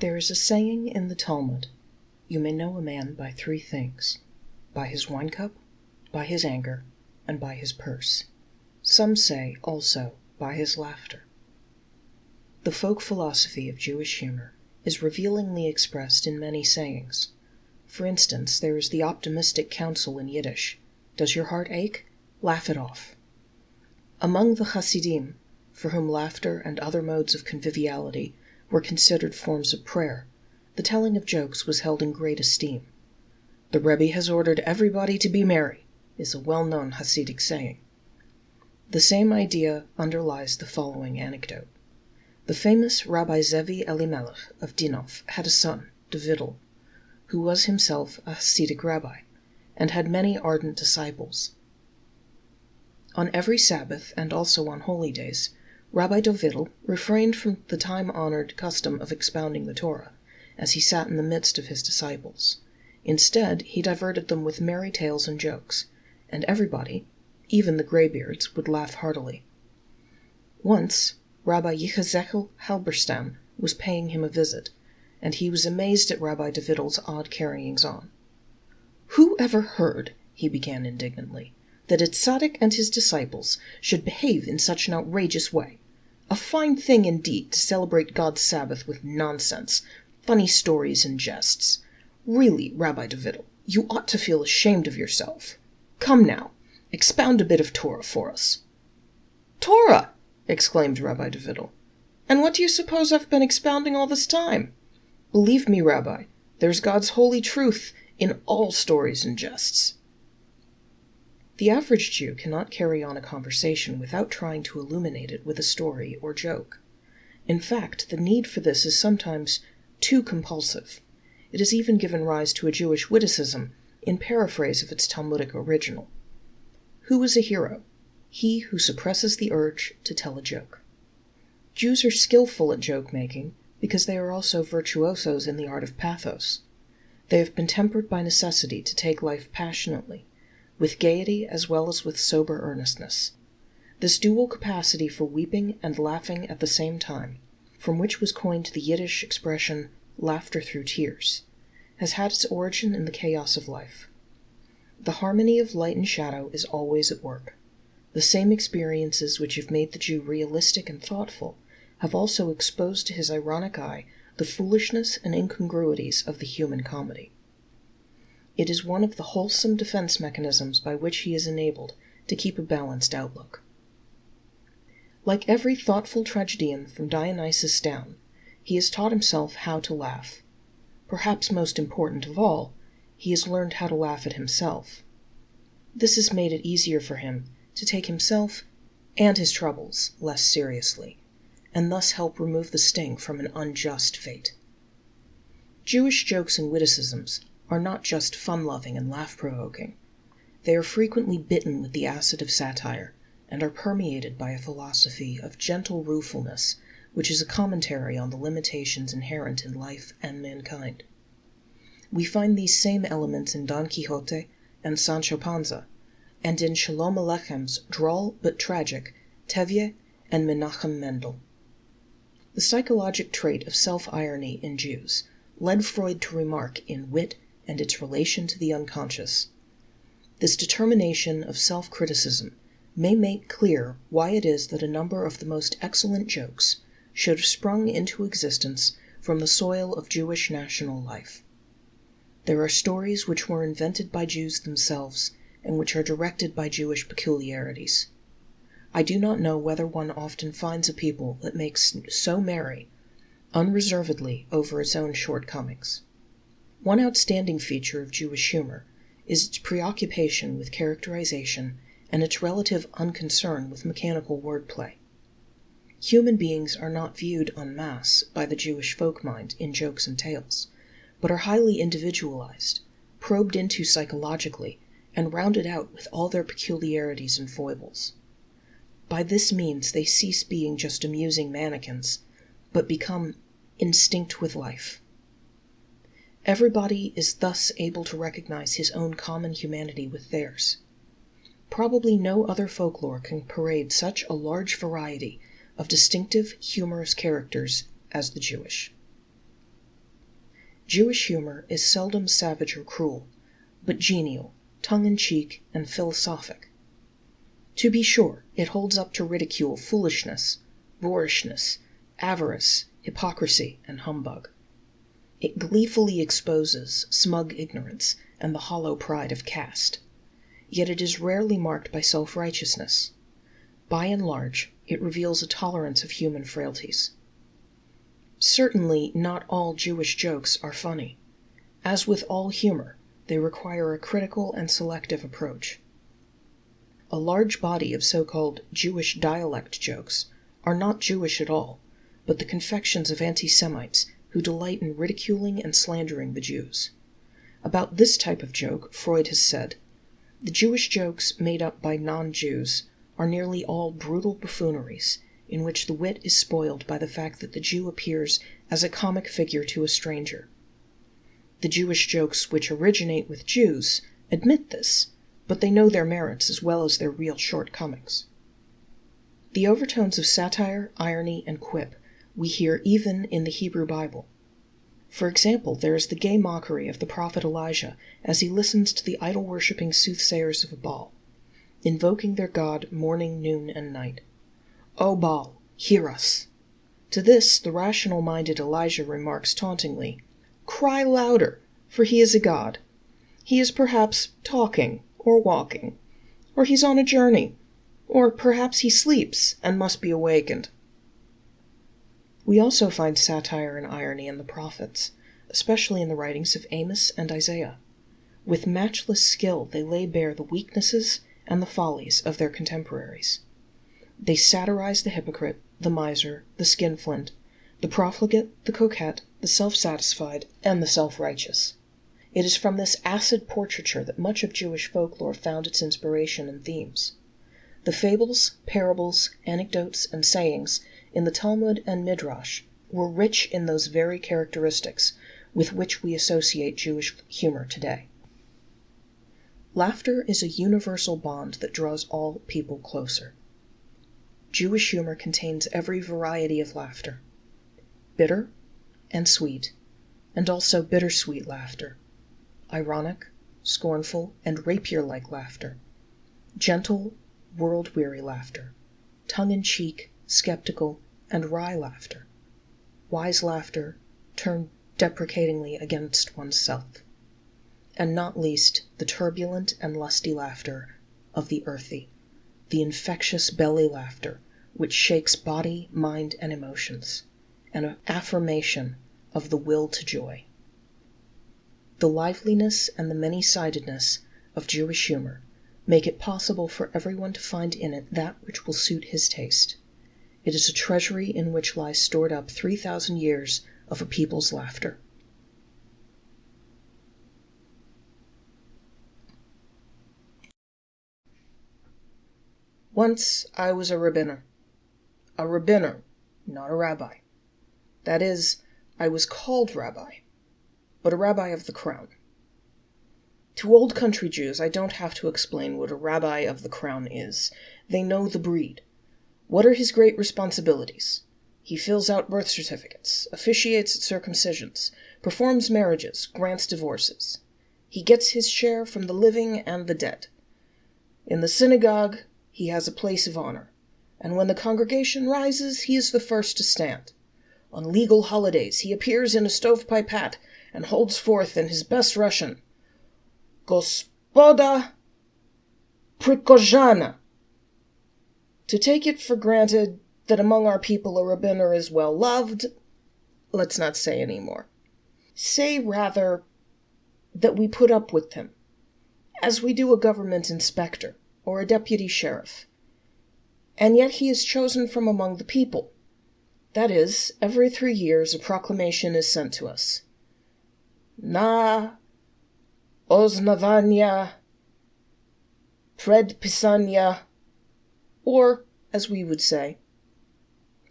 There is a saying in the Talmud, "You may know a man by three things: by his wine cup, by his anger, and by his purse." Some say, also, by his laughter. The folk philosophy of Jewish humor is revealingly expressed in many sayings. For instance, there is the optimistic counsel in Yiddish, "Does your heart ache? Laugh it off." Among the Hasidim, for whom laughter and other modes of conviviality were considered forms of prayer, the telling of jokes was held in great esteem. "The Rebbe has ordered everybody to be merry," is a well-known Hasidic saying. The same idea underlies the following anecdote. The famous Rabbi Zevi Elimelech of Dinov had a son, Davidel, who was himself a Hasidic rabbi, and had many ardent disciples. On every Sabbath, and also on holy days, Rabbi Davidel refrained from the time-honored custom of expounding the Torah, as he sat in the midst of his disciples. Instead, he diverted them with merry tales and jokes, and everybody, even the graybeards, would laugh heartily. Once, Rabbi Yechiel Halberstam was paying him a visit, and he was amazed at Rabbi Davidel's odd carryings-on. "Who ever heard," he began indignantly, "that a tzaddik and his disciples should behave in such an outrageous way? A fine thing indeed to celebrate God's Sabbath with nonsense, funny stories and jests. Really, Rabbi Davidel, you ought to feel ashamed of yourself. Come now, expound a bit of Torah for us." "Torah!" exclaimed Rabbi Davidel. "And what do you suppose I've been expounding all this time? Believe me, Rabbi, there's God's holy truth in all stories and jests." The average Jew cannot carry on a conversation without trying to illuminate it with a story or joke. In fact, the need for this is sometimes too compulsive. It has even given rise to a Jewish witticism in paraphrase of its Talmudic original. Who is a hero? He who suppresses the urge to tell a joke. Jews are skillful at joke-making because they are also virtuosos in the art of pathos. They have been tempered by necessity to take life passionately, with gaiety as well as with sober earnestness. This dual capacity for weeping and laughing at the same time, from which was coined the Yiddish expression "laughter through tears," has had its origin in the chaos of life. The harmony of light and shadow is always at work. The same experiences which have made the Jew realistic and thoughtful have also exposed to his ironic eye the foolishness and incongruities of the human comedy. It is one of the wholesome defense mechanisms by which he is enabled to keep a balanced outlook. Like every thoughtful tragedian from Dionysus down, he has taught himself how to laugh. Perhaps most important of all, he has learned how to laugh at himself. This has made it easier for him to take himself and his troubles less seriously, and thus help remove the sting from an unjust fate. Jewish jokes and witticisms are not just fun-loving and laugh-provoking. They are frequently bitten with the acid of satire, and are permeated by a philosophy of gentle ruefulness, which is a commentary on the limitations inherent in life and mankind. We find these same elements in Don Quixote and Sancho Panza, and in Shalom Aleichem's droll but tragic Tevye and Menachem Mendel. The psychologic trait of self-irony in Jews led Freud to remark in Wit and its relation to the unconscious. This determination of self-criticism may make clear why it is that a number of the most excellent jokes should have sprung into existence from the soil of Jewish national life. There are stories which were invented by Jews themselves and which are directed by Jewish peculiarities. I do not know whether one often finds a people that makes so merry, unreservedly, over its own shortcomings. One outstanding feature of Jewish humor is its preoccupation with characterization and its relative unconcern with mechanical wordplay. Human beings are not viewed en masse by the Jewish folk mind in jokes and tales, but are highly individualized, probed into psychologically, and rounded out with all their peculiarities and foibles. By this means they cease being just amusing mannequins, but become instinct with life. Everybody is thus able to recognize his own common humanity with theirs. Probably no other folklore can parade such a large variety of distinctive, humorous characters as the Jewish. Jewish humor is seldom savage or cruel, but genial, tongue-in-cheek, and philosophic. To be sure, it holds up to ridicule foolishness, boorishness, avarice, hypocrisy, and humbug. It gleefully exposes smug ignorance and the hollow pride of caste. Yet it is rarely marked by self-righteousness. By and large, it reveals a tolerance of human frailties. Certainly, not all Jewish jokes are funny. As with all humor, they require a critical and selective approach. A large body of so-called Jewish dialect jokes are not Jewish at all, but the confections of anti-Semites who delight in ridiculing and slandering the Jews. About this type of joke, Freud has said, "The Jewish jokes made up by non-Jews are nearly all brutal buffooneries, in which the wit is spoiled by the fact that the Jew appears as a comic figure to a stranger. The Jewish jokes which originate with Jews admit this, but they know their merits as well as their real shortcomings." The overtones of satire, irony, and quip we hear even in the Hebrew Bible. For example, there is the gay mockery of the prophet Elijah as he listens to the idol-worshipping soothsayers of Baal, invoking their god morning, noon, and night. "O Baal, hear us!" To this, the rational-minded Elijah remarks tauntingly, "Cry louder, for he is a god. He is perhaps talking or walking, or he's on a journey, or perhaps he sleeps and must be awakened." We also find satire and irony in the prophets, especially in the writings of Amos and Isaiah. With matchless skill, they lay bare the weaknesses and the follies of their contemporaries. They satirize the hypocrite, the miser, the skinflint, the profligate, the coquette, the self-satisfied, and the self-righteous. It is from this acid portraiture that much of Jewish folklore found its inspiration and themes. The fables, parables, anecdotes, and sayings in the Talmud and Midrash were rich in those very characteristics with which we associate Jewish humor today. Laughter is a universal bond that draws all people closer. Jewish humor contains every variety of laughter: bitter and sweet, and also bittersweet laughter, ironic, scornful, and rapier-like laughter, gentle, world-weary laughter, tongue-in-cheek, skeptical, and wry laughter, wise laughter turned deprecatingly against oneself, and not least the turbulent and lusty laughter of the earthy, the infectious belly laughter which shakes body, mind, and emotions, an affirmation of the will to joy. The liveliness and the many-sidedness of Jewish humor make it possible for everyone to find in it that which will suit his taste. It is a treasury in which lies stored up 3,000 years of a people's laughter. Once I was a rabbiner. A rabbiner, not a rabbi. That is, I was called rabbi, but a rabbi of the crown. To old country Jews, I don't have to explain what a rabbi of the crown is. They know the breed. What are his great responsibilities? He fills out birth certificates, officiates at circumcisions, performs marriages, grants divorces. He gets his share from the living and the dead. In the synagogue, he has a place of honor, and when the congregation rises, he is the first to stand. On legal holidays, he appears in a stovepipe hat and holds forth in his best Russian, "Gospoda Prikoshana." To take it for granted that among our people a rabbiner is well loved, let's not say any more. Say rather that we put up with him, as we do a government inspector or a deputy sheriff. And yet he is chosen from among the people. That is, every 3 years a proclamation is sent to us. Na oznavanya predpisania, or, as we would say,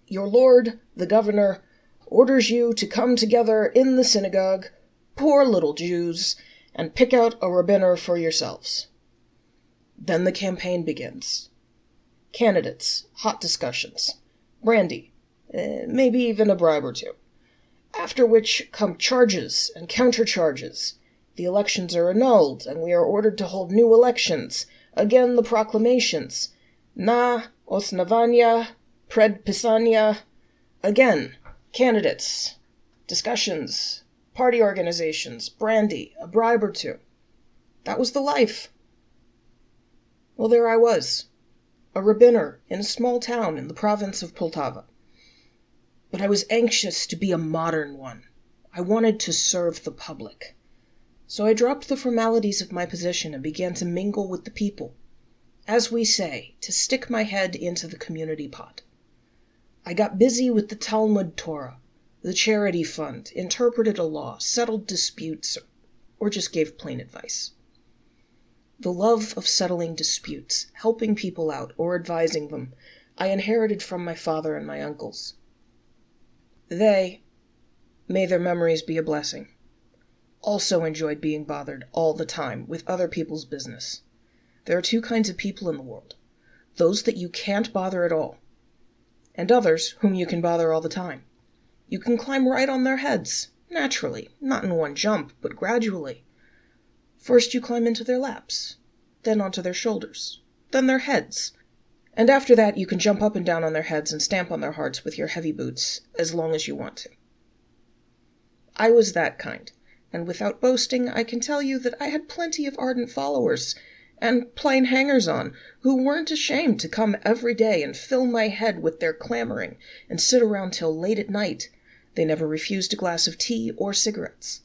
your lord, the governor, orders you to come together in the synagogue, poor little Jews, and pick out a rabbiner for yourselves. Then the campaign begins. Candidates, hot discussions, brandy, maybe even a bribe or two. After which come charges and countercharges. The elections are annulled, and we are ordered to hold new elections. Again the proclamations. Na osnavanja pred pisania. Again, candidates, discussions, party organizations, brandy, a bribe or two. That was the life. Well, there I was, a rabbiner in a small town in the province of Poltava. But I was anxious to be a modern one. I wanted to serve the public. So I dropped the formalities of my position and began to mingle with the people. As we say, to stick my head into the community pot. I got busy with the Talmud Torah, the charity fund, interpreted a law, settled disputes, or just gave plain advice. The love of settling disputes, helping people out, or advising them, I inherited from my father and my uncles. They, may their memories be a blessing, also enjoyed being bothered all the time with other people's business. There are two kinds of people in the world. Those that you can't bother at all, and others whom you can bother all the time. You can climb right on their heads, naturally, not in one jump, but gradually. First you climb into their laps, then onto their shoulders, then their heads, and after that you can jump up and down on their heads and stamp on their hearts with your heavy boots as long as you want to. I was that kind, and without boasting, I can tell you that I had plenty of ardent followers, and plain hangers-on, who weren't ashamed to come every day and fill my head with their clamoring, and sit around till late at night. They never refused a glass of tea or cigarettes.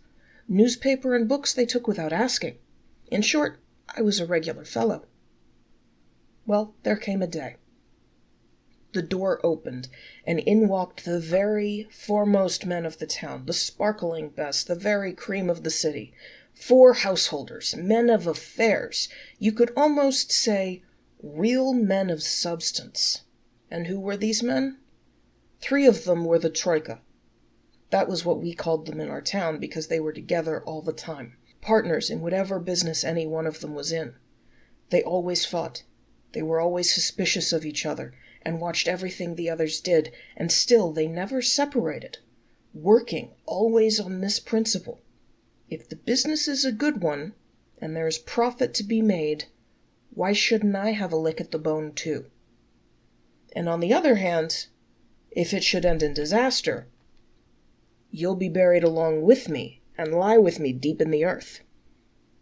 Newspaper and books they took without asking. In short, I was a regular fellow. Well, there came a day. The door opened, and in walked the very foremost men of the town, the sparkling best, the very cream of the city. 4 householders, men of affairs, you could almost say real men of substance. And who were these men? 3 of them were the Troika. That was what we called them in our town, because they were together all the time, partners in whatever business any one of them was in. They always fought. They were always suspicious of each other, and watched everything the others did, and still they never separated, working always on this principle. If the business is a good one, and there is profit to be made, why shouldn't I have a lick at the bone too? And on the other hand, if it should end in disaster, you'll be buried along with me and lie with me deep in the earth.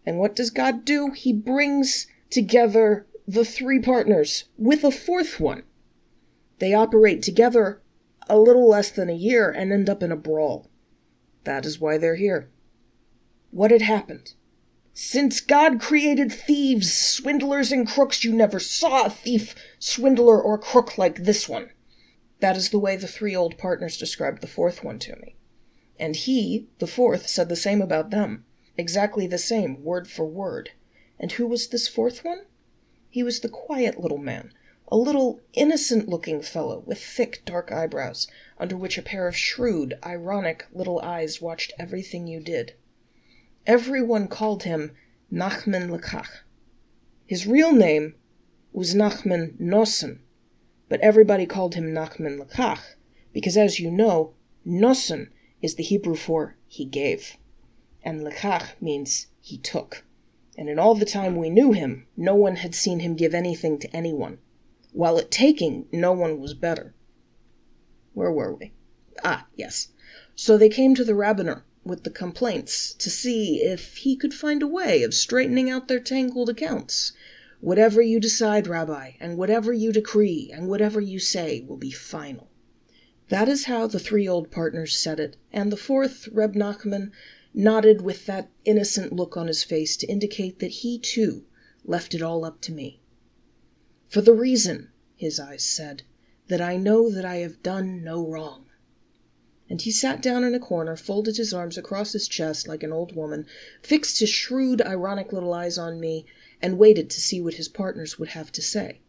And what does God do? He brings together the 3 partners with a 4th one. They operate together a little less than a year and end up in a brawl. That is why they're here. What had happened? Since God created thieves, swindlers, and crooks, you never saw a thief, swindler, or crook like this one. That is the way the 3 old partners described the 4th one to me. And he, the 4th, said the same about them. Exactly the same, word for word. And who was this 4th one? He was the quiet little man, a little innocent-looking fellow with thick, dark eyebrows, under which a pair of shrewd, ironic little eyes watched everything you did. Everyone called him Nachman Lekach. His real name was Nachman Nossen, but everybody called him Nachman Lekach, because as you know, Nossen is the Hebrew for he gave, and Lekach means he took. And in all the time we knew him, no one had seen him give anything to anyone, while at taking no one was better. Where were we? Yes. So they came to the rabbiner with the complaints to see if he could find a way of straightening out their tangled accounts. Whatever you decide, Rabbi, and whatever you decree, and whatever you say will be final. That is how the 3 old partners said it, and the 4th, Reb Nachman, nodded with that innocent look on his face to indicate that he, too, left it all up to me. For the reason, his eyes said, that I know that I have done no wrong. And he sat down in a corner, folded his arms across his chest like an old woman, fixed his shrewd, ironic little eyes on me, and waited to see what his partners would have to say.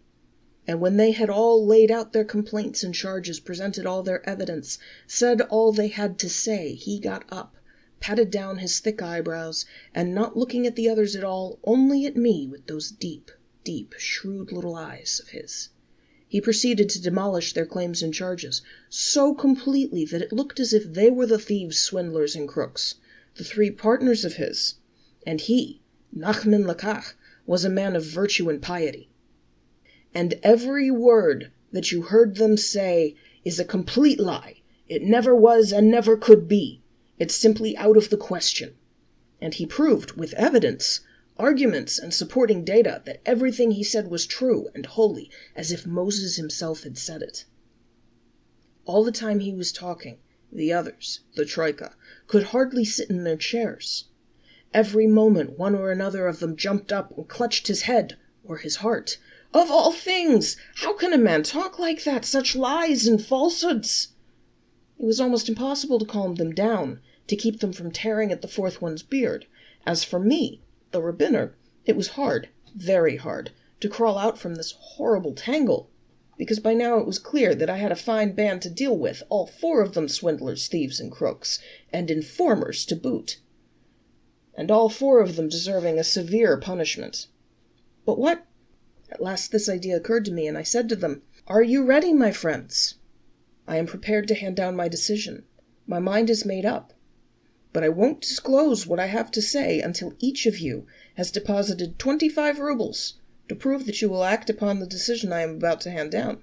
And when they had all laid out their complaints and charges, presented all their evidence, said all they had to say, he got up, patted down his thick eyebrows, and not looking at the others at all, only at me with those deep, deep, shrewd little eyes of his, He proceeded to demolish their claims and charges, so completely that it looked as if they were the thieves, swindlers, and crooks, the three partners of his, and he, Nachman Lakach, was a man of virtue and piety. And every word that you heard them say is a complete lie. It never was and never could be. It's simply out of the question. And he proved, with evidence, arguments, and supporting data, that everything he said was true and holy, as if Moses himself had said it. All the time he was talking, the others, the Troika, could hardly sit in their chairs. Every moment one or another of them jumped up and clutched his head or his heart. Of all things! How can a man talk like that? Such lies and falsehoods! It was almost impossible to calm them down, to keep them from tearing at the fourth one's beard. As for me, the rabbiner, it was hard, very hard, to crawl out from this horrible tangle, because by now it was clear that I had a fine band to deal with, all four of them swindlers, thieves, and crooks, and informers to boot, and all four of them deserving a severe punishment. But what? At last this idea occurred to me, and I said to them, "Are you ready, my friends? I am prepared to hand down my decision. My mind is made up. But I won't disclose what I have to say until each of you has deposited 25 rubles to prove that you will act upon the decision I am about to hand down."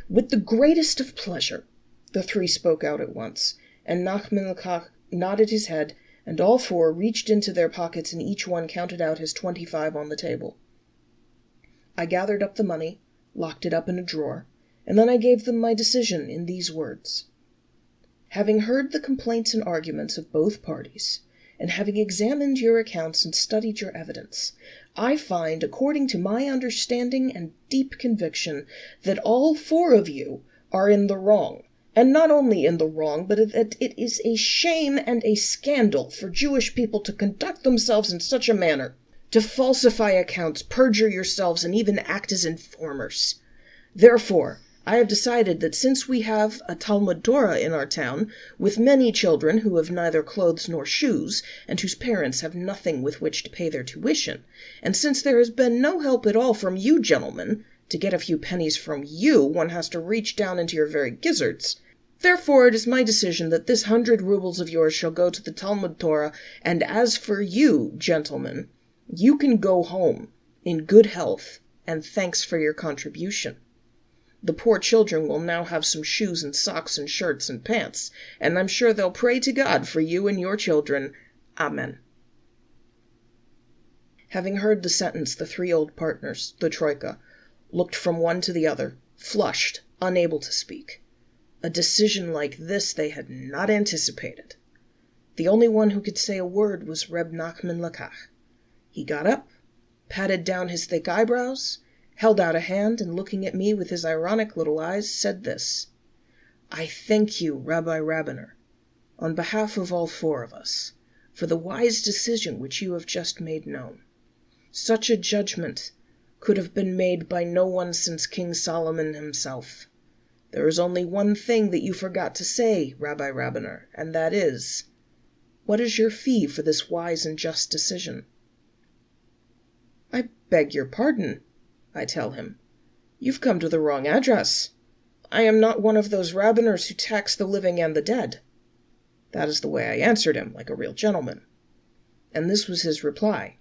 "With the greatest of pleasure," the three spoke out at once, and Nachman Lakach nodded his head, and all four reached into their pockets and each one counted out his 25 on the table. I gathered up the money, locked it up in a drawer, and then I gave them my decision in these words. "Having heard the complaints and arguments of both parties, and having examined your accounts and studied your evidence, I find, according to my understanding and deep conviction, that all four of you are in the wrong, and not only in the wrong, but that it is a shame and a scandal for Jewish people to conduct themselves in such a manner, to falsify accounts, perjure yourselves, and even act as informers. Therefore, I have decided that since we have a Talmud Torah in our town, with many children who have neither clothes nor shoes, and whose parents have nothing with which to pay their tuition, and since there has been no help at all from you gentlemen, to get a few pennies from you one has to reach down into your very gizzards. Therefore it is my decision that this 100 rubles of yours shall go to the Talmud Torah, and as for you, gentlemen, you can go home in good health, and thanks for your contribution. The poor children will now have some shoes and socks and shirts and pants, and I'm sure they'll pray to God for you and your children. Amen." Having heard the sentence, the three old partners, the Troika, looked from one to the other, flushed, unable to speak. A decision like this they had not anticipated. The only one who could say a word was Reb Nachman Lakach. He got up, patted down his thick eyebrows, held out a hand, and looking at me with his ironic little eyes, said this: "I thank you, Rabbi Rabbiner, on behalf of all four of us, for the wise decision which you have just made known. Such a judgment could have been made by no one since King Solomon himself. There is only one thing that you forgot to say, Rabbi Rabbiner, and that is, what is your fee for this wise and just decision?" "I beg your pardon," I tell him. "You've come to the wrong address. I am not one of those rabbiners who tax the living and the dead." That is the way I answered him, like a real gentleman. And this was his reply: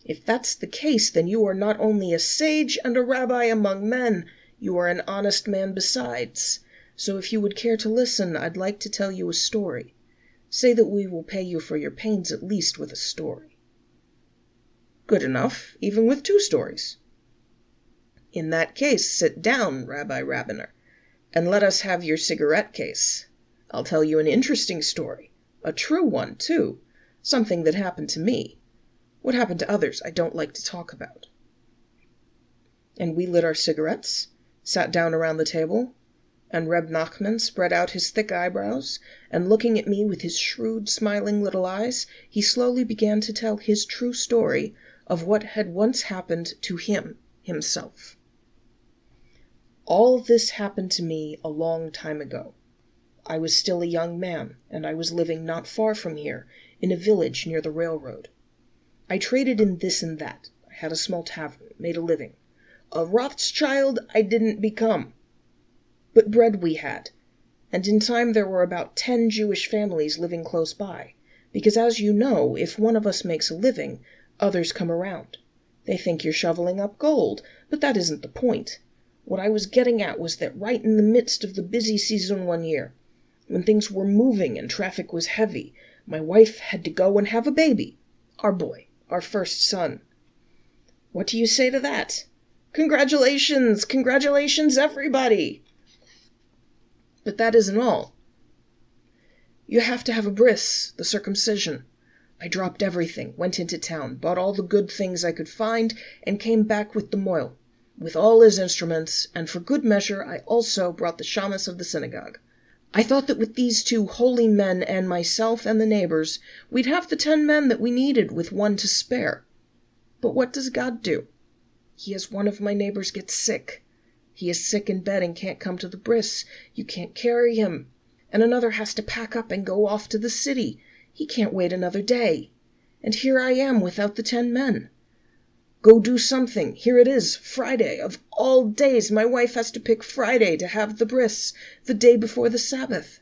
"If that's the case, then you are not only a sage and a rabbi among men, you are an honest man besides. So if you would care to listen, I'd like to tell you a story. Say that we will pay you for your pains at least with a story." "Good enough, even with 2 stories." "In that case, sit down, Rabbi Rabbiner, and let us have your cigarette case. I'll tell you an interesting story, a true one, too, something that happened to me. What happened to others I don't like to talk about." And we lit our cigarettes, sat down around the table, and Reb Nachman spread out his thick eyebrows, and looking at me with his shrewd, smiling little eyes, he slowly began to tell his true story of what had once happened to him himself. All this happened to me a long time ago. I was still a young man, and I was living not far from here, in a village near the railroad. I traded in this and that. I had a small tavern, made a living. A Rothschild I didn't become. But bread we had, and in time there were about 10 Jewish families living close by, because as you know, if one of us makes a living, others come around. They think you're shoveling up gold, but that isn't the point. What I was getting at was that right in the midst of the busy season one year, when things were moving and traffic was heavy, my wife had to go and have a baby. Our boy, our first son. What do you say to that? Congratulations! Congratulations, everybody! But that isn't all. You have to have a bris, the circumcision. I dropped everything, went into town, bought all the good things I could find, and came back with the moil, with all his instruments, and for good measure I also brought the shamus of the synagogue. I thought that with these 2 holy men and myself and the neighbors, we'd have the 10 men that we needed with 1 to spare. But what does God do? He has one of my neighbors get sick. He is sick in bed and can't come to the bris. You can't carry him. And another has to pack up and go off to the city. He can't wait another day. And here I am without the 10 men. Go do something. Here it is, Friday. Of all days, my wife has to pick Friday to have the bris, the day before the Sabbath.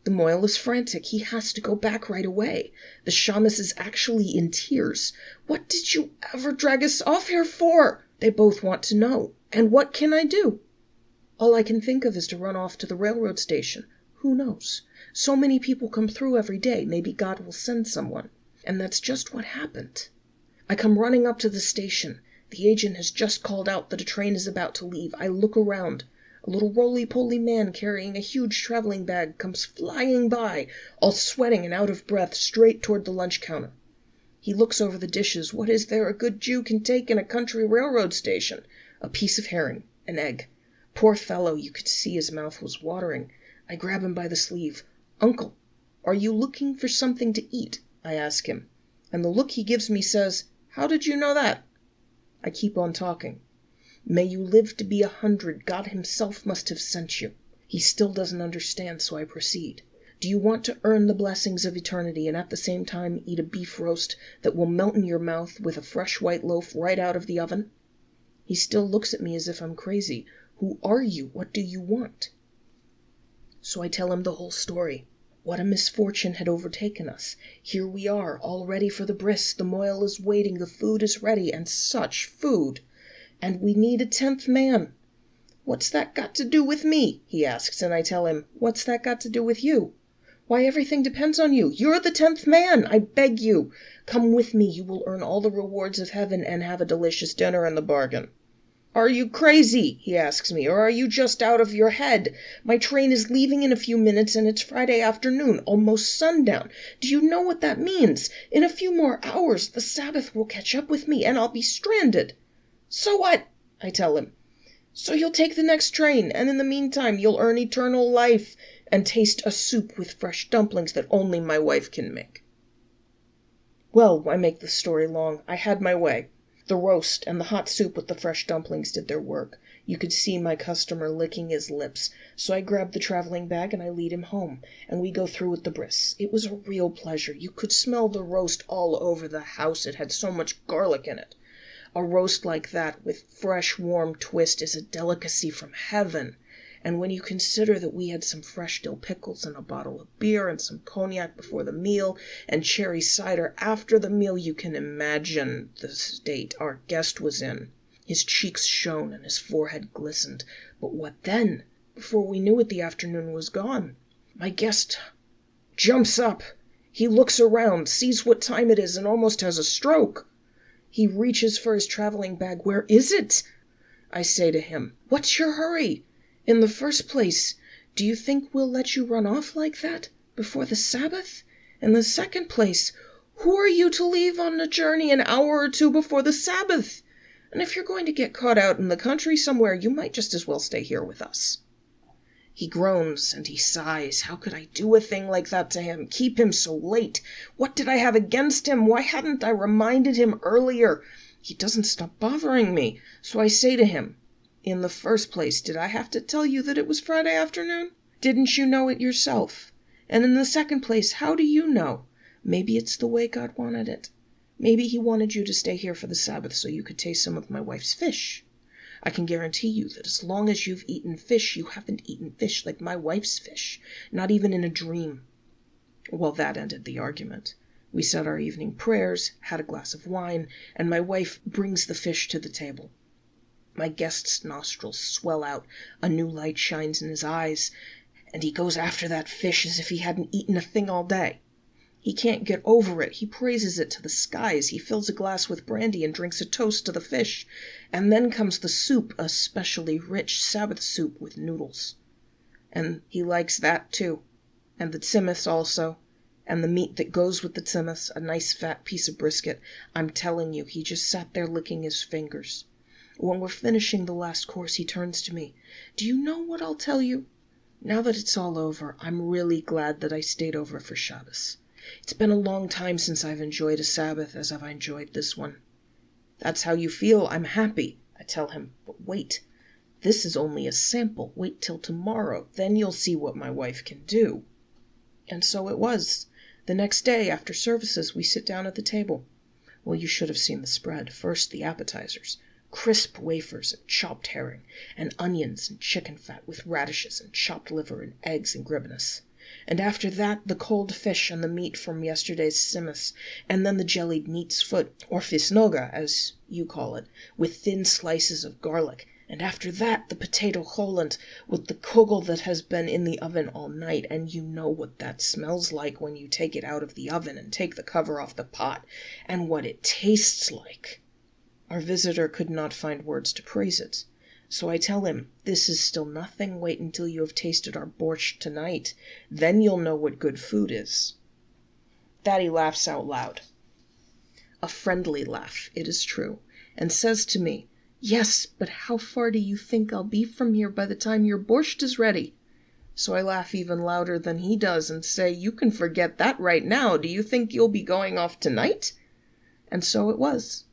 The moil is frantic. He has to go back right away. The shamus is actually in tears. What did you ever drag us off here for? They both want to know. And what can I do? All I can think of is to run off to the railroad station. Who knows? So many people come through every day. Maybe God will send someone. And that's just what happened. I come running up to the station. The agent has just called out that a train is about to leave. I look around. A little roly-poly man carrying a huge traveling bag comes flying by, all sweating and out of breath, straight toward the lunch counter. He looks over the dishes. What is there a good Jew can take in a country railroad station? A piece of herring, an egg. Poor fellow, you could see his mouth was watering. I grab him by the sleeve. "Uncle, are you looking for something to eat?" I ask him. And the look he gives me says, "How did you know that?" I keep on talking. May you live to be 100. God himself must have sent you. He still doesn't understand, so I proceed. Do you want to earn the blessings of eternity and at the same time eat a beef roast that will melt in your mouth with a fresh white loaf right out of the oven? He still looks at me as if I'm crazy. Who are you? What do you want? So I tell him the whole story. What a misfortune had overtaken us. Here we are, all ready for the bris. The moil is waiting, the food is ready, and such food. And we need a 10th man. "What's that got to do with me?" he asks, and I tell him, "What's that got to do with you?" "Why, everything depends on you. You're the 10th man. I beg you. Come with me. You will earn all the rewards of heaven and have a delicious dinner in the bargain." "Are you crazy?" he asks me, "or are you just out of your head? My train is leaving in a few minutes and it's Friday afternoon, almost sundown. Do you know what that means? In a few more hours the Sabbath will catch up with me and I'll be stranded." "So what?" I tell him. "So you'll take the next train, and in the meantime you'll earn eternal life and taste a soup with fresh dumplings that only my wife can make." Well, I make the story long. I had my way. The roast and the hot soup with the fresh dumplings did their work. You could see my customer licking his lips. So I grab the traveling bag and I lead him home, and we go through with the bris. It was a real pleasure. You could smell the roast all over the house. It had so much garlic in it. A roast like that, with fresh, warm twist, is a delicacy from heaven. And when you consider that we had some fresh dill pickles and a bottle of beer and some cognac before the meal and cherry cider after the meal, you can imagine the state our guest was in. His cheeks shone and his forehead glistened. But what then? Before we knew it, the afternoon was gone. My guest jumps up. He looks around, sees what time it is, and almost has a stroke. He reaches for his traveling bag. "Where is it?" I say to him, "What's your hurry? In the first place, do you think we'll let you run off like that before the Sabbath? In the second place, who are you to leave on a journey an hour or two before the Sabbath? And if you're going to get caught out in the country somewhere, you might just as well stay here with us." He groans and he sighs. How could I do a thing like that to him? Keep him so late? What did I have against him? Why hadn't I reminded him earlier? He doesn't stop bothering me. So I say to him, "In the first place, did I have to tell you that it was Friday afternoon? Didn't you know it yourself? And in the second place, how do you know? Maybe it's the way God wanted it. Maybe he wanted you to stay here for the Sabbath so you could taste some of my wife's fish. I can guarantee you that as long as you've eaten fish, you haven't eaten fish like my wife's fish, not even in a dream." Well, that ended the argument. We said our evening prayers, had a glass of wine, and my wife brings the fish to the table. My guest's nostrils swell out, a new light shines in his eyes, and he goes after that fish as if he hadn't eaten a thing all day. He can't get over it. He praises it to the skies. He fills a glass with brandy and drinks a toast to the fish. And then comes the soup, a specially rich Sabbath soup with noodles. And he likes that too. And the tzimmus also. And the meat that goes with the tzimmus, a nice fat piece of brisket. I'm telling you, he just sat there licking his fingers. When we're finishing the last course, he turns to me. "Do you know what I'll tell you? Now that it's all over, I'm really glad that I stayed over for Shabbos. It's been a long time since I've enjoyed a Sabbath as I've enjoyed this one." "That's how you feel. I'm happy," I tell him. "But wait. This is only a sample. Wait till tomorrow. Then you'll see what my wife can do." And so it was. The next day, after services, we sit down at the table. Well, you should have seen the spread. First, the appetizers. Crisp wafers and chopped herring, and onions and chicken fat with radishes and chopped liver and eggs and gribbinus. And after that, the cold fish and the meat from yesterday's tzimmus, and then the jellied neat's foot, or fisnoga, as you call it, with thin slices of garlic. And after that, the potato cholent, with the kugel that has been in the oven all night, and you know what that smells like when you take it out of the oven and take the cover off the pot, and what it tastes like. Our visitor could not find words to praise it. So I tell him, "This is still nothing. Wait until you have tasted our borscht tonight. Then you'll know what good food is." Daddy laughs out loud. A friendly laugh, it is true, and says to me, "Yes, but how far do you think I'll be from here by the time your borscht is ready?" So I laugh even louder than he does and say, "You can forget that right now. Do you think you'll be going off tonight?" And so it was.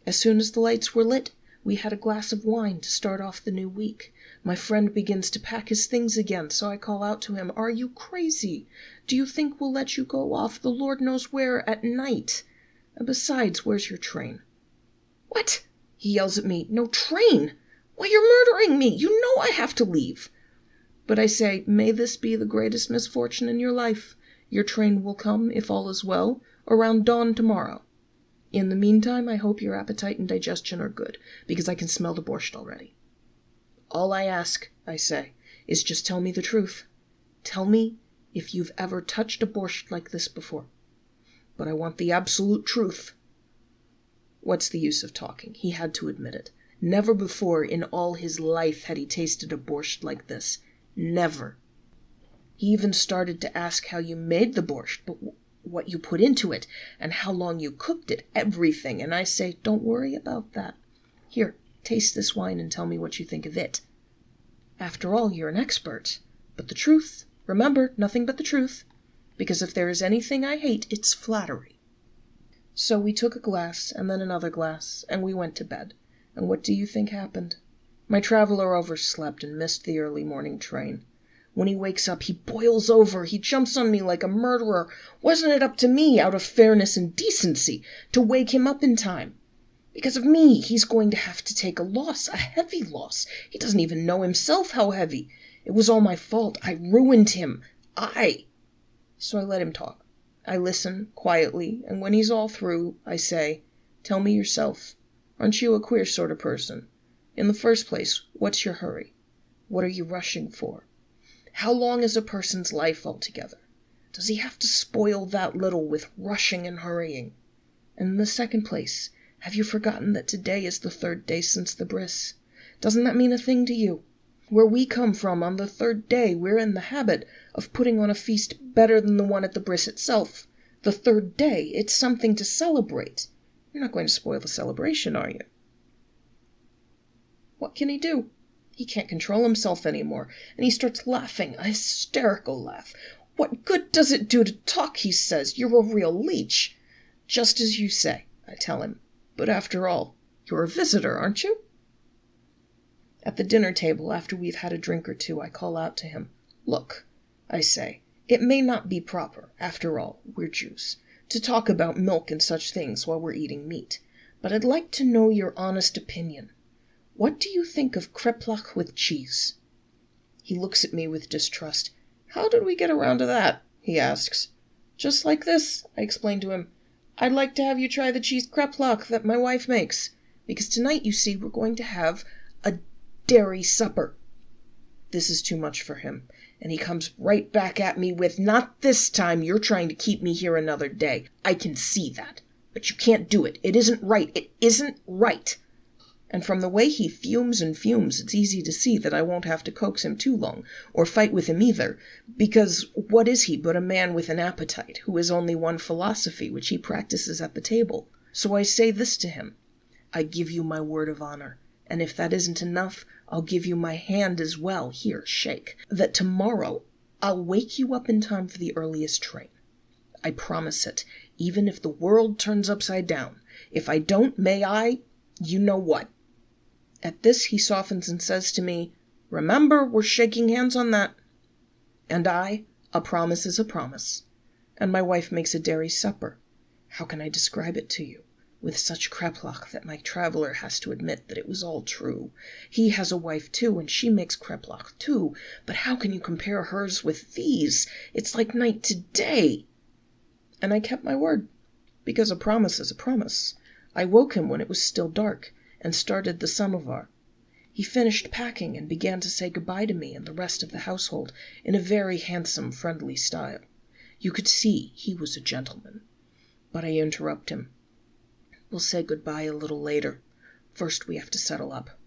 As soon as the lights were lit, we had a glass of wine to start off the new week. My friend begins to pack his things again, so I call out to him, "Are you crazy? Do you think we'll let you go off the Lord knows where at night? And besides, where's your train?" "What?" he yells at me. "No train? Why, you're murdering me. You know I have to leave." But I say, "May this be the greatest misfortune in your life. Your train will come, if all is well, around dawn tomorrow. In the meantime, I hope your appetite and digestion are good, because I can smell the borscht already. All I ask," I say, "is just tell me the truth. Tell me if you've ever touched a borscht like this before. But I want the absolute truth." What's the use of talking? He had to admit it. Never before in all his life had he tasted a borscht like this. Never. He even started to ask how you made the borscht, but what you put into it, and how long you cooked it, everything. And I say, "Don't worry about that. Here, taste this wine and tell me what you think of it. After all, you're an expert. But the truth, remember, nothing but the truth. Because if there is anything I hate, it's flattery." So we took a glass, and then another glass, and we went to bed. And what do you think happened? My traveler overslept and missed the early morning train. When he wakes up, he boils over. He jumps on me like a murderer. Wasn't it up to me, out of fairness and decency, to wake him up in time? Because of me, he's going to have to take a loss, a heavy loss. He doesn't even know himself how heavy. It was all my fault. I ruined him. So I let him talk. I listen quietly, and when he's all through, I say, "Tell me yourself. Aren't you a queer sort of person? In the first place, what's your hurry? What are you rushing for? How long is a person's life altogether? Does he have to spoil that little with rushing and hurrying? And in the second place, have you forgotten that today is the 3rd day since the bris? Doesn't that mean a thing to you? Where we come from, on the 3rd day, we're in the habit of putting on a feast better than the one at the bris itself. The 3rd day, it's something to celebrate. You're not going to spoil the celebration, are you?" What can he do? He can't control himself anymore, and he starts laughing, a hysterical laugh. "What good does it do to talk?" he says. "You're a real leech." "Just as you say," I tell him. "But after all, you're a visitor, aren't you?" At the dinner table, after we've had a drink or two, I call out to him. "Look," I say, "it may not be proper, after all, we're Jews, to talk about milk and such things while we're eating meat, but I'd like to know your honest opinion. What do you think of kreplach with cheese?" He looks at me with distrust. "How did we get around to that?" he asks. "Just like this," I explain to him. "I'd like to have you try the cheese kreplach that my wife makes. Because tonight, you see, we're going to have a dairy supper." This is too much for him, and he comes right back at me with, "Not this time. You're trying to keep me here another day. I can see that. But you can't do it. It isn't right. It isn't right." And from the way he fumes and fumes, it's easy to see that I won't have to coax him too long, or fight with him either, because what is he but a man with an appetite, who has only one philosophy, which he practices at the table? So I say this to him: "I give you my word of honor, and if that isn't enough, I'll give you my hand as well, here, shake, that tomorrow I'll wake you up in time for the earliest train. I promise it, even if the world turns upside down. If I don't, may I, you know what." At this he softens and says to me, "Remember, we're shaking hands on that." And a promise is a promise. And my wife makes a dairy supper. How can I describe it to you? With such kreplach that my traveler has to admit that it was all true. He has a wife too, and she makes kreplach too, but how can you compare hers with these? It's like night to day. And I kept my word, because a promise is a promise. I woke him when it was still dark, and started the samovar. He finished packing and began to say goodbye to me and the rest of the household in a very handsome, friendly style. You could see he was a gentleman. But I interrupt him. "We'll say goodbye a little later. First we have to settle up."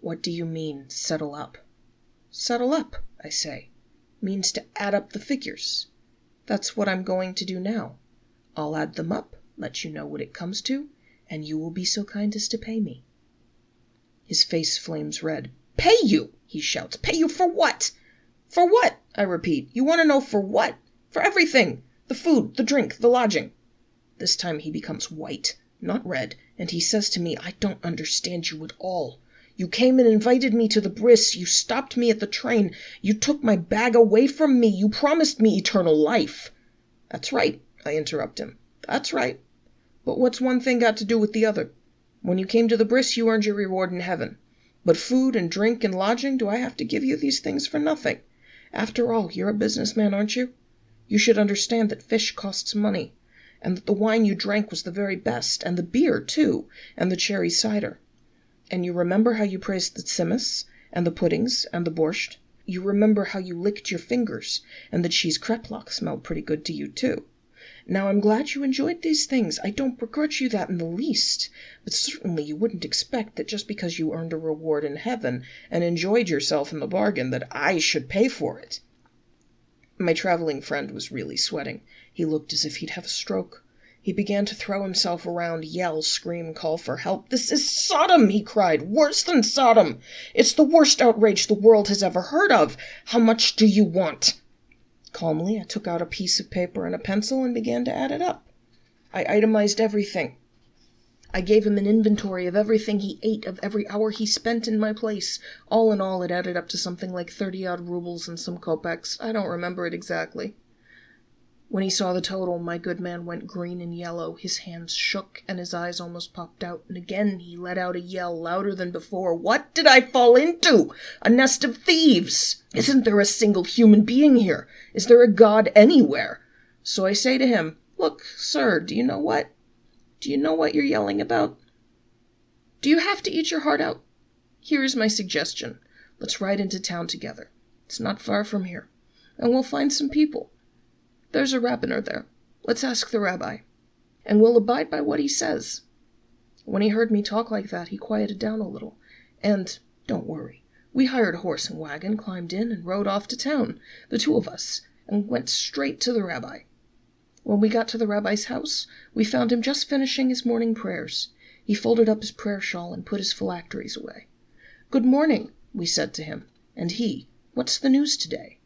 "What do you mean, settle up?" "Settle up," I say, "means to add up the figures. That's what I'm going to do now. I'll add them up, let you know what it comes to, and you will be so kind as to pay me." His face flames red. "Pay you!" he shouts. "Pay you for what?" "For what?" I repeat. "You want to know for what?" "For everything. The food, the drink, the lodging." This time he becomes white, not red, and he says to me, "I don't understand you at all. You came and invited me to the bris. You stopped me at the train. You took my bag away from me. You promised me eternal life." "That's right," I interrupt him. "That's right. But what's one thing got to do with the other? When you came to the bris, you earned your reward in heaven. But food and drink and lodging, do I have to give you these things for nothing? After all, you're a businessman, aren't you? You should understand that fish costs money, and that the wine you drank was the very best, and the beer, too, and the cherry cider. And you remember how you praised the tsimis, and the puddings, and the borscht. You remember how you licked your fingers, and the cheese kreplach smelled pretty good to you, too. Now, I'm glad you enjoyed these things. I don't begrudge you that in the least. But certainly you wouldn't expect that just because you earned a reward in heaven and enjoyed yourself in the bargain that I should pay for it." My traveling friend was really sweating. He looked as if he'd have a stroke. He began to throw himself around, yell, scream, call for help. "This is Sodom!" he cried. "Worse than Sodom! It's the worst outrage the world has ever heard of! How much do you want?" Calmly, I took out a piece of paper and a pencil and began to add it up. I itemized everything. I gave him an inventory of everything he ate, of every hour he spent in my place. All in all, it added up to something like 30-odd rubles and some kopecks. I don't remember it exactly. When he saw the total, my good man went green and yellow. His hands shook and his eyes almost popped out. And again he let out a yell louder than before. "What did I fall into? A nest of thieves! Isn't there a single human being here? Is there a God anywhere?" So I say to him, "Look, sir, do you know what? Do you know what you're yelling about? Do you have to eat your heart out? Here is my suggestion. Let's ride into town together. It's not far from here. And we'll find some people. There's a rabbiner there. Let's ask the rabbi. And we'll abide by what he says." When he heard me talk like that, he quieted down a little. And, don't worry, we hired a horse and wagon, climbed in, and rode off to town, the two of us, and went straight to the rabbi. When we got to the rabbi's house, we found him just finishing his morning prayers. He folded up his prayer shawl and put his phylacteries away. "Good morning," we said to him. And he, "What's the news today?"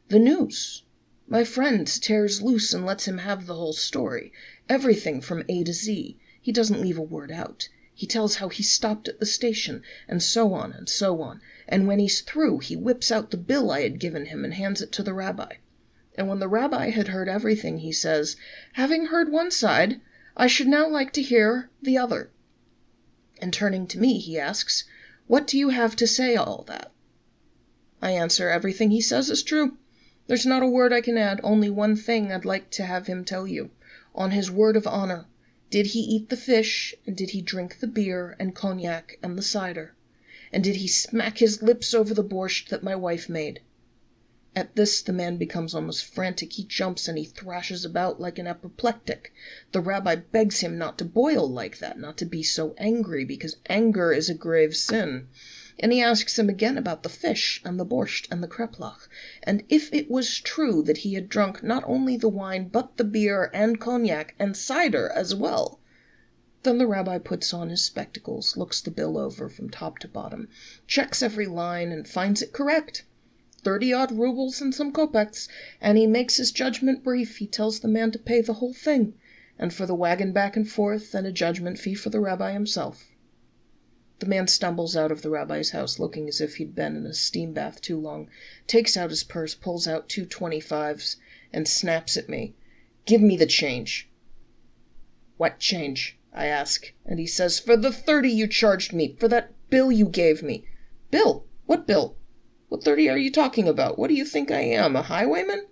"The news? My friend tears loose and lets him have the whole story. Everything from A to Z. He doesn't leave a word out. He tells how he stopped at the station, and so on and so on. And when he's through, he whips out the bill I had given him and hands it to the rabbi. And when the rabbi had heard everything, he says, 'Having heard one side, I should now like to hear the other.' And turning to me, he asks, "What do you have to say all that?" I answer, "Everything he says is true. There's not a word I can add, only one thing I'd like to have him tell you. On his word of honor, did he eat the fish, and did he drink the beer and cognac and the cider? And did he smack his lips over the borscht that my wife made?" At this, the man becomes almost frantic. He jumps and he thrashes about like an apoplectic. The rabbi begs him not to boil like that, not to be so angry, because anger is a grave sin. And he asks him again about the fish and the borscht and the kreplach, and if it was true that he had drunk not only the wine, but the beer and cognac and cider as well. Then the rabbi puts on his spectacles, looks the bill over from top to bottom, checks every line, and finds it correct. 30-odd rubles and some kopecks, and he makes his judgment brief. He tells the man to pay the whole thing, and for the wagon back and forth, and a judgment fee for the rabbi himself. The man stumbles out of the rabbi's house looking as if he'd been in a steam bath too long, takes out his purse, pulls out 2 25s, and snaps at me. "Give me the change." "What change?" I ask, and he says, "For the 30 you charged me, for that bill you gave me." "Bill? What bill? What 30 are you talking about? What do you think I am, a highwayman?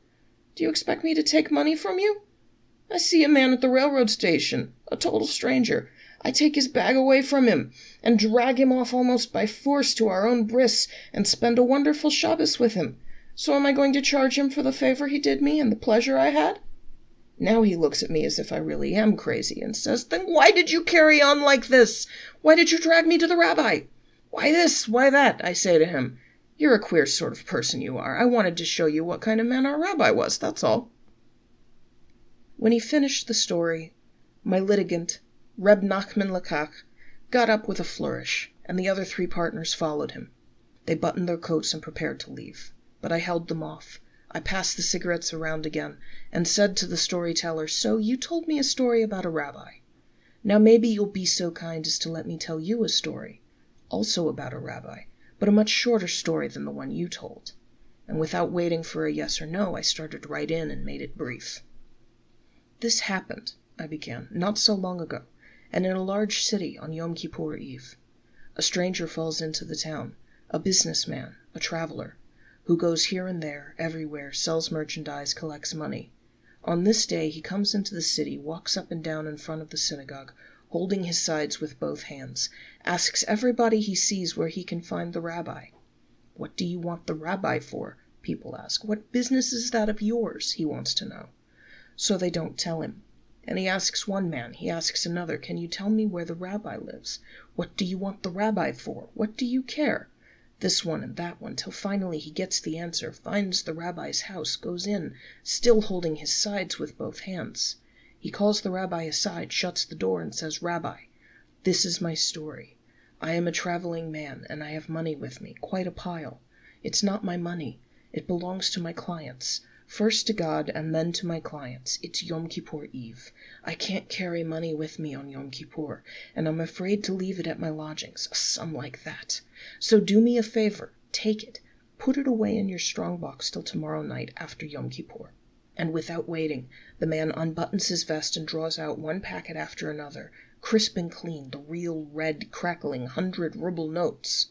Do you expect me to take money from you? I see a man at the railroad station, a total stranger. I take his bag away from him, and drag him off almost by force to our own bris, and spend a wonderful Shabbos with him. So am I going to charge him for the favor he did me and the pleasure I had?" Now he looks at me as if I really am crazy, and says, "Then why did you carry on like this? Why did you drag me to the rabbi?" "Why this? Why that?" I say to him. "You're a queer sort of person, you are. I wanted to show you what kind of man our rabbi was, that's all." When he finished the story, my litigant, Reb Nachman Lakach, got up with a flourish, and the other 3 partners followed him. They buttoned their coats and prepared to leave, but I held them off. I passed the cigarettes around again, and said to the storyteller, "So you told me a story about a rabbi. Now maybe you'll be so kind as to let me tell you a story, also about a rabbi, but a much shorter story than the one you told." And without waiting for a yes or no, I started right in and made it brief. "This happened," I began, "not so long ago, and in a large city on Yom Kippur Eve. A stranger falls into the town, a businessman, a traveler, who goes here and there, everywhere, sells merchandise, collects money. On this day he comes into the city, walks up and down in front of the synagogue, holding his sides with both hands, asks everybody he sees where he can find the rabbi. 'What do you want the rabbi for?' people ask. 'What business is that of yours?' he wants to know. So they don't tell him. And he asks one man, he asks another, 'Can you tell me where the rabbi lives? What do you want the rabbi for? What do you care?' This one and that one, till finally he gets the answer, finds the rabbi's house, goes in, still holding his sides with both hands. He calls the rabbi aside, shuts the door, and says, 'Rabbi, this is my story. I am a traveling man, and I have money with me, quite a pile. It's not my money. It belongs to my clients. First to God, and then to my clients. It's Yom Kippur Eve. I can't carry money with me on Yom Kippur, and I'm afraid to leave it at my lodgings, a sum like that. So do me a favor, take it, put it away in your strongbox till tomorrow night after Yom Kippur.' And without waiting, the man unbuttons his vest and draws out one packet after another, crisp and clean, the real red, crackling 100-ruble notes.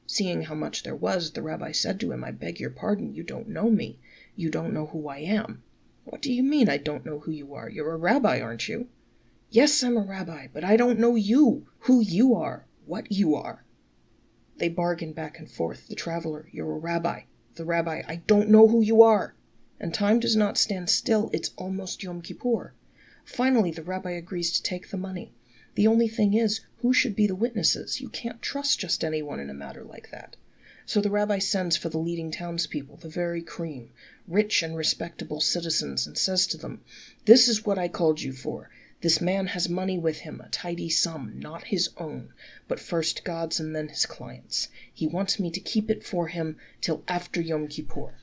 Seeing how much there was, the rabbi said to him, 'I beg your pardon, you don't know me. You don't know who I am.' 'What do you mean, I don't know who you are? You're a rabbi, aren't you?' 'Yes, I'm a rabbi, but I don't know you, who you are, what you are.' They bargain back and forth, the traveler, 'You're a rabbi.' The rabbi, 'I don't know who you are.' And time does not stand still, it's almost Yom Kippur. Finally, the rabbi agrees to take the money. The only thing is, who should be the witnesses? You can't trust just anyone in a matter like that. So the rabbi sends for the leading townspeople, the very cream, rich and respectable citizens, and says to them, 'This is what I called you for. This man has money with him, a tidy sum, not his own, but first God's and then his clients'. He wants me to keep it for him till after Yom Kippur.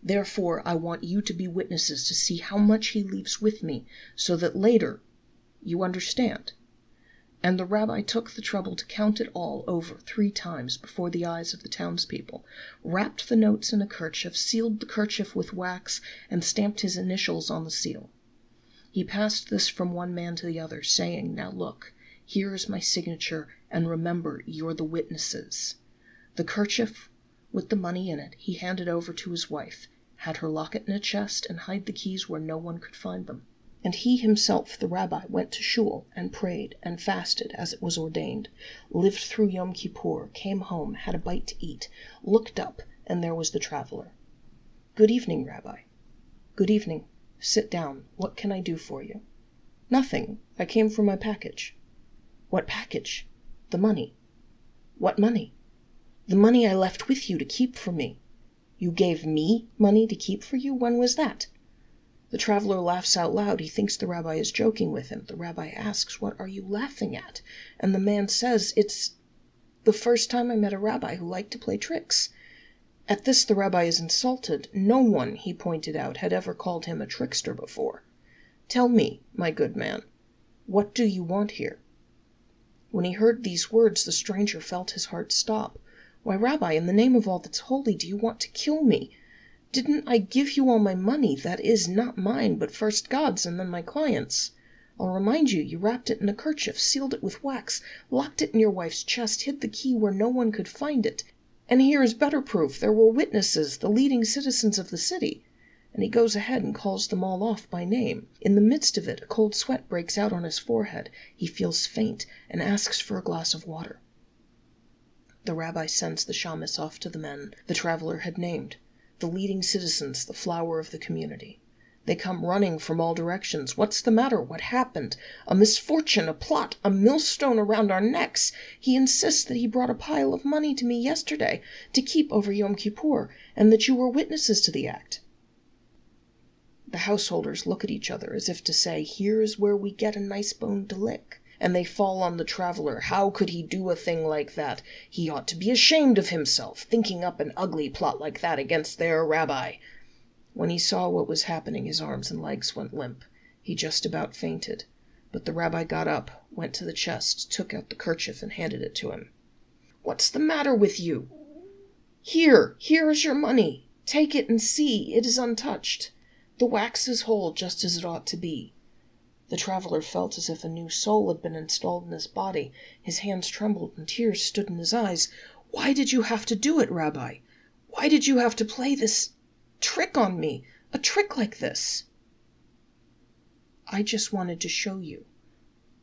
Therefore, I want you to be witnesses to see how much he leaves with me, so that later, you understand.' And the rabbi took the trouble to count it all over 3 times before the eyes of the townspeople, wrapped the notes in a kerchief, sealed the kerchief with wax, and stamped his initials on the seal. He passed this from one man to the other, saying, 'Now look, Here is my signature, and remember, you're the witnesses." The kerchief with the money in it he handed over to his wife, had her lock it in a chest and hide the keys where no one could find them. And he himself, the rabbi, went to shul and prayed and fasted as it was ordained, lived through Yom Kippur, came home, had a bite to eat, looked up, and there was the traveler. "Good evening, Rabbi." "Good evening. Sit down. What can I do for you?" "Nothing. I came for my package." "What package?" "The money." "What money?" "The money I left with you to keep for me." "You gave me money to keep for you? When was that?" The traveler laughs out loud. He thinks the rabbi is joking with him. The rabbi asks, "What are you laughing at?" And the man says, "It's the first time I met a rabbi who liked to play tricks." At this the rabbi is insulted. No one, he pointed out, had ever called him a trickster before. "Tell me, my good man, what do you want here?" When he heard these words, the stranger felt his heart stop. "Why, Rabbi, in the name of all that's holy, do you want to kill me? Didn't I give you all my money? That is, not mine, but first God's and then my client's. I'll remind you, you wrapped it in a kerchief, sealed it with wax, locked it in your wife's chest, hid the key where no one could find it. And here is better proof. There were witnesses, the leading citizens of the city." And he goes ahead and calls them all off by name. In the midst of it, a cold sweat breaks out on his forehead. He feels faint and asks for a glass of water. The rabbi sends the shamus off to the men the traveler had named, the leading citizens, the flower of the community. They come running from all directions. "What's the matter? What happened? A misfortune, a plot, a millstone around our necks. He insists that he brought a pile of money to me yesterday to keep over Yom Kippur, and that you were witnesses to the act." The householders look at each other as if to say, "Here is where we get a nice bone to lick." And they fall on the traveler. How could he do a thing like that? He ought to be ashamed of himself, thinking up an ugly plot like that against their rabbi. When he saw what was happening, his arms and legs went limp. He just about fainted. But the rabbi got up, went to the chest, took out the kerchief, and handed it to him. "What's the matter with you? Here is your money. Take it and see, it is untouched. The wax is whole, just as it ought to be." The traveler felt as if a new soul had been installed in his body. His hands trembled and tears stood in his eyes. "Why did you have to do it, Rabbi? Why did you have to play this trick on me? A trick like this?" "I just wanted to show you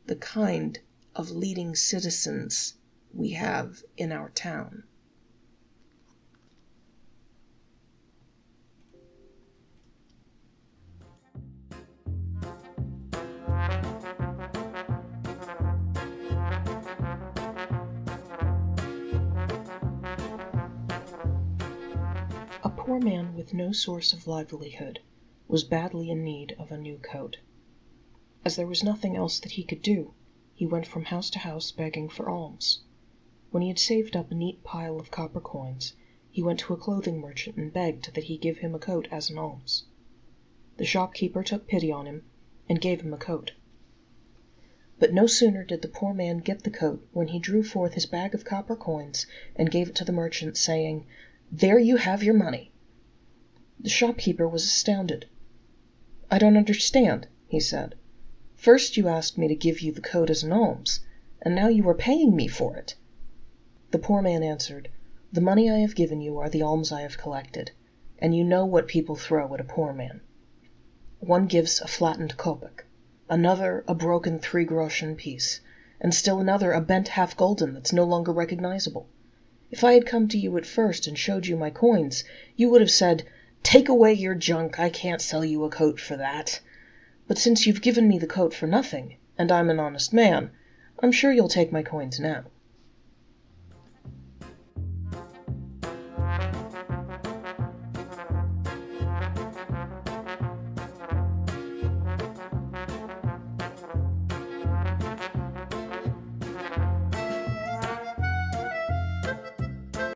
the kind of leading citizens we have in our town." A poor man with no source of livelihood was badly in need of a new coat. As there was nothing else that he could do, he went from house to house begging for alms. When he had saved up a neat pile of copper coins, he went to a clothing merchant and begged that he give him a coat as an alms. The shopkeeper took pity on him and gave him a coat. But no sooner did the poor man get the coat when he drew forth his bag of copper coins and gave it to the merchant, saying, "There you have your money." The shopkeeper was astounded. "I don't understand," he said. "First you asked me to give you the coat as an alms, and now you are paying me for it." The poor man answered, "The money I have given you are the alms I have collected, and you know what people throw at a poor man. One gives a flattened kopeck, another a broken 3-groschen piece, and still another a bent half-gulden that's no longer recognizable. If I had come to you at first and showed you my coins, you would have said, 'Take away your junk, I can't sell you a coat for that.' But since you've given me the coat for nothing, and I'm an honest man, I'm sure you'll take my coins now."